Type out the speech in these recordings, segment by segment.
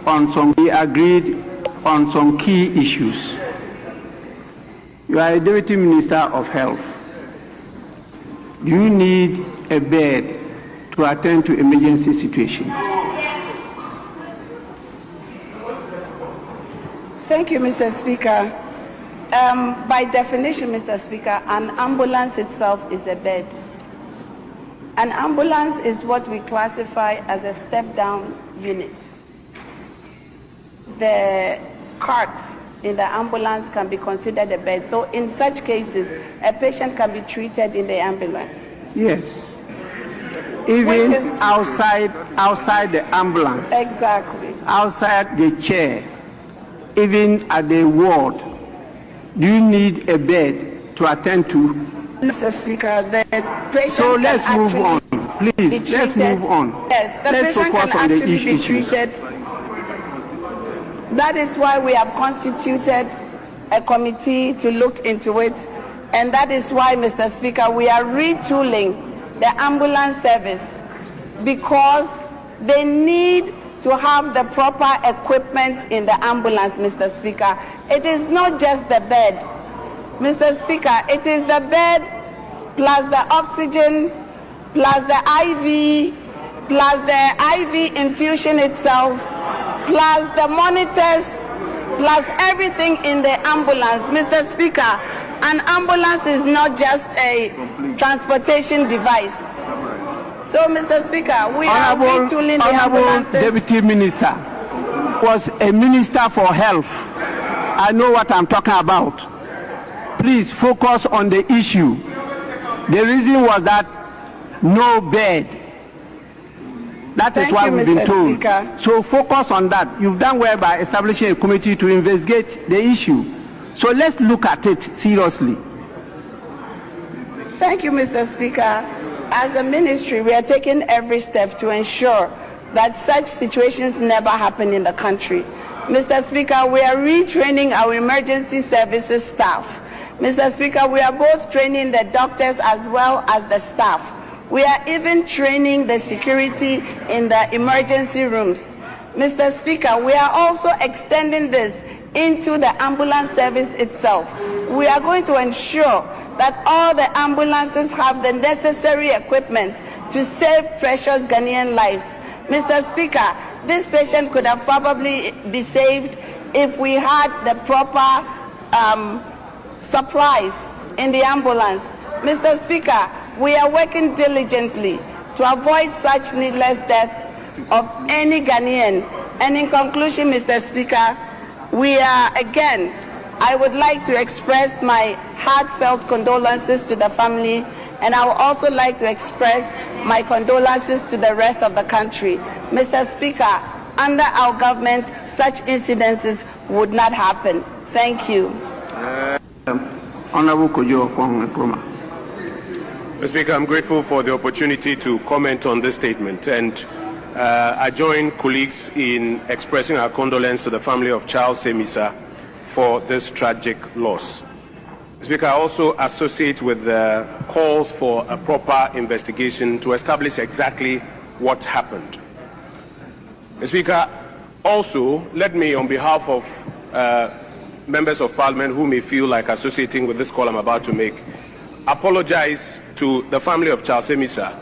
we agreed on some key issues. You are a Deputy Minister of Health. Do you need a bed to attend to emergency situation? Thank you, Mr. Speaker. By definition, Mr. Speaker, an ambulance itself is a bed. An ambulance is what we classify as a step-down unit. The cart in the ambulance can be considered a bed. So in such cases, a patient can be treated in the ambulance. Yes. Even outside the ambulance. Exactly. Outside the chair, even at the ward, do you need a bed to attend to? Mr. Speaker, the patient so let's move on, please. Let's move on. Yes, the patient can actually be treated. That is why we have constituted a committee to look into it, and that is why, Mr. Speaker, we are retooling the ambulance service because they need to have the proper equipment in the ambulance, Mr. Speaker. It is not just the bed, Mr. Speaker. It is the bed plus the oxygen plus the IV plus the IV infusion itself plus the monitors plus everything in the ambulance. Mr. Speaker, an ambulance is not just a transportation device. So, Mr. Speaker, we are retooling the ambulances. Deputy Minister was a Minister for Health. I know what I'm talking about. Please focus on the issue. The reason was that no bed. That is what we've been told. Speaker. So focus on that. You've done well by establishing a committee to investigate the issue. So let's look at it seriously. Thank you, Mr. Speaker. As a ministry, we are taking every step to ensure that such situations never happen in the country. Mr. Speaker, we are retraining our emergency services staff. Mr. Speaker, we are both training the doctors as well as the staff. We are even training the security in the emergency rooms. Mr. Speaker, we are also extending this into the ambulance service itself. We are going to ensure that all the ambulances have the necessary equipment to save precious Ghanaian lives. Mr. Speaker, this patient could have probably been saved if we had the proper supplies in the ambulance. Mr. Speaker, we are working diligently to avoid such needless deaths of any Ghanaian. And in conclusion, Mr. Speaker, I would like to express my heartfelt condolences to the family, and I would also like to express my condolences to the rest of the country. Mr. Speaker, under our government, such incidences would not happen. Thank you. Honorable Kojo Nkrumah. Mr. Speaker, I'm grateful for the opportunity to comment on this statement, and I join colleagues in expressing our condolence to the family of Charles Semisa for this tragic loss. Mr. Speaker, I also associate with the calls for a proper investigation to establish exactly what happened. Mr. Speaker, also, let me, on behalf of members of Parliament who may feel like associating with this call I'm about to make, apologize to the family of Charles Semisa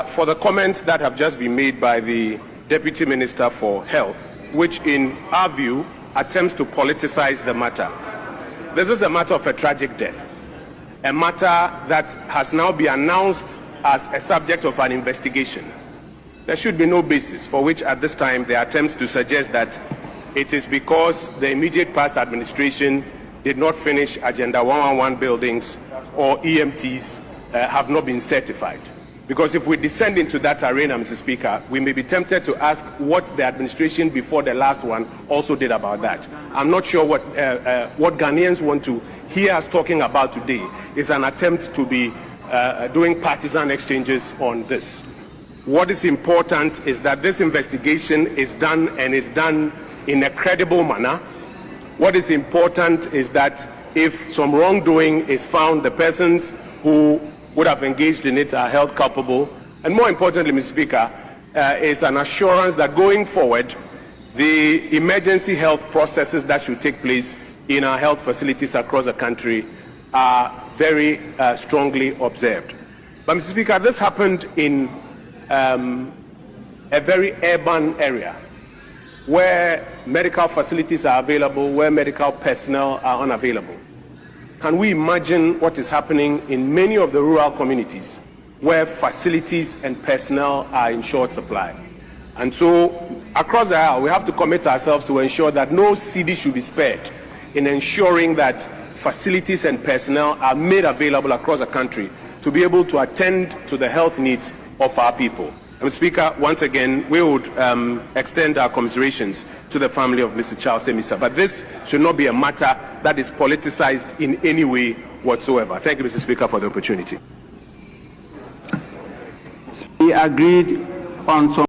for the comments that have just been made by the Deputy Minister for Health, which in our view attempts to politicize the matter. This is a matter of a tragic death, a matter that has now been announced as a subject of an investigation. There should be no basis for which at this time there are attempts to suggest that it is because the immediate past administration did not finish Agenda 111 buildings or EMTs have not been certified. Because if we descend into that arena, Mr. Speaker, we may be tempted to ask what the administration before the last one also did about that. I'm not sure what Ghanaians want to hear us talking about today is an attempt to be doing partisan exchanges on this. What is important is that this investigation is done, and is done in a credible manner. What is important is that if some wrongdoing is found, the persons who would have engaged in it are held culpable. And more importantly, Mr. Speaker, is an assurance that going forward, the emergency health processes that should take place in our health facilities across the country are very strongly observed. But, Mr. Speaker, this happened in a very urban area where medical facilities are available, where medical personnel are unavailable. Can we imagine what is happening in many of the rural communities where facilities and personnel are in short supply? And so, across the aisle, we have to commit ourselves to ensure that no cedi should be spared in ensuring that facilities and personnel are made available across the country to be able to attend to the health needs of our people. Mr. Speaker, once again, we would extend our commiserations to the family of Mr. Charles Semisa. But this should not be a matter that is politicized in any way whatsoever. Thank you, Mr. Speaker, for the opportunity. We agreed on some